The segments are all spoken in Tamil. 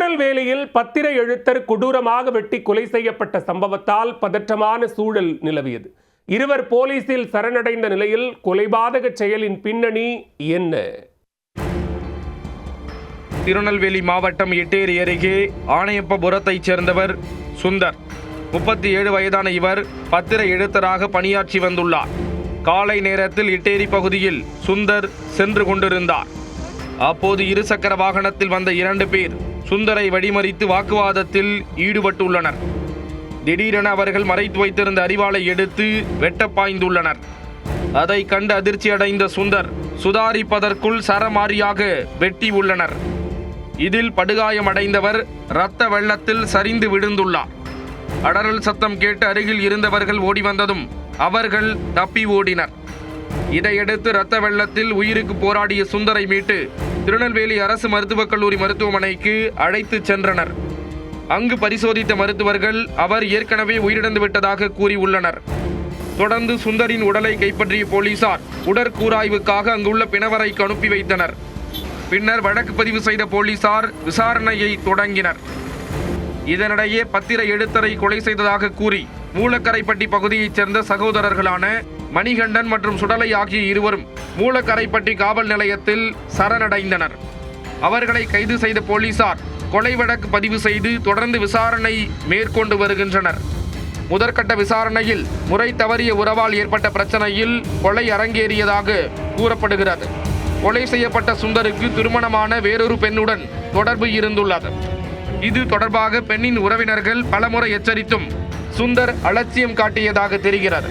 திருநெல்வேலியில் பத்திர எழுத்தர் கொடூரமாக வெட்டி கொலை செய்யப்பட்ட சம்பவத்தால் பதற்றமான சூழல் நிலவியது. இருவர் போலீசில் சரணடைந்த நிலையில் கொலைபாதக செயலின் பின்னணி என்ன? திருநெல்வேலி மாவட்டம் எட்டேரி அருகே ஆணையப்பபுரத்தைச் சேர்ந்தவர் சுந்தர். 37 வயதான இவர் பத்திர எழுத்தராக பணியாற்றி வந்துள்ளார். காலை நேரத்தில் எட்டேரி பகுதியில் சுந்தர் சென்று கொண்டிருந்தார். அப்போது இருசக்கர வாகனத்தில் வந்த 2 பேர் சுந்தரை வழிமறித்து வாக்குவாதத்தில் ஈடுபட்டுள்ளனர். திடீரென அவர்கள் மறைத்து வைத்திருந்த அரிவாளை எடுத்து வெட்ட பாய்ந்துள்ளனர். அதை கண்டு அதிர்ச்சி அடைந்த சுந்தர் சுதாரிப்பதற்குள் சரமாரியாக வெட்டி உள்ளனர். இதில் படுகாயமடைந்தவர் இரத்த வெள்ளத்தில் சரிந்து விழுந்துள்ளார். அடறல் சத்தம் கேட்டு அருகில் இருந்தவர்கள் ஓடி வந்ததும் அவர்கள் தப்பி ஓடினர். இதையடுத்து இரத்த வெள்ளத்தில் உயிருக்கு போராடிய சுந்தரை மீட்டு திருநெல்வேலி அரசு மருத்துவக் கல்லூரி மருத்துவமனைக்கு அழைத்து சென்றனர். அங்கு பரிசோதித்த மருத்துவர்கள் அவர் ஏற்கனவே உயிரிழந்து விட்டதாக கூறியுள்ளனர். தொடர்ந்து சுந்தரின் உடலை கைப்பற்றிய போலீசார் உடற்கூராய்வுக்காக அங்குள்ள பிணவரைக்கு அனுப்பி வைத்தனர். பின்னர் வழக்கு பதிவு செய்த போலீசார் விசாரணையை தொடங்கினர். இதனிடையே பத்திர எழுத்தரை கொலை செய்ததாக கூறி மூலக்கரைப்பட்டி பகுதியைச் சேர்ந்த சகோதரர்களான மணிகண்டன் மற்றும் சுடலை ஆகிய இருவரும் மூலக்கரைப்பட்டி காவல் நிலையத்தில் சரணடைந்தனர். அவர்களை கைது செய்த போலீசார் கொலை வழக்கு பதிவு செய்து தொடர்ந்து விசாரணை மேற்கொண்டு வருகின்றனர். முதற்கட்ட விசாரணையில் முறை தவறிய உறவால் ஏற்பட்ட பிரச்சனையில் கொலை அரங்கேறியதாக கூறப்படுகிறது. கொலை செய்யப்பட்ட சுந்தருக்கு திருமணமான வேறொரு பெண்ணுடன் தொடர்பு இருந்துள்ளது. இது தொடர்பாக பெண்ணின் உறவினர்கள் பலமுறை எச்சரித்தும் சுந்தர் அலட்சியம் காட்டியதாக தெரிகிறது.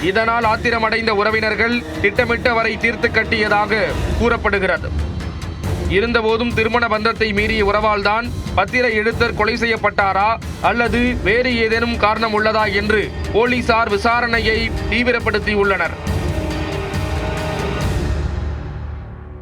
இதனால் ஆத்திரமடைந்த உறவினர்கள் திட்டமிட்டு அவரை தீர்த்து கட்டியதாக கூறப்படுகிறது. இருந்தபோதும் திருமண பந்தத்தை மீறிய உறவால் தான் பத்திர எழுத்தர் கொலை செய்யப்பட்டாரா அல்லது வேறு ஏதேனும் காரணம் உள்ளதா என்று போலீசார் விசாரணையை தீவிரப்படுத்தியுள்ளனர்.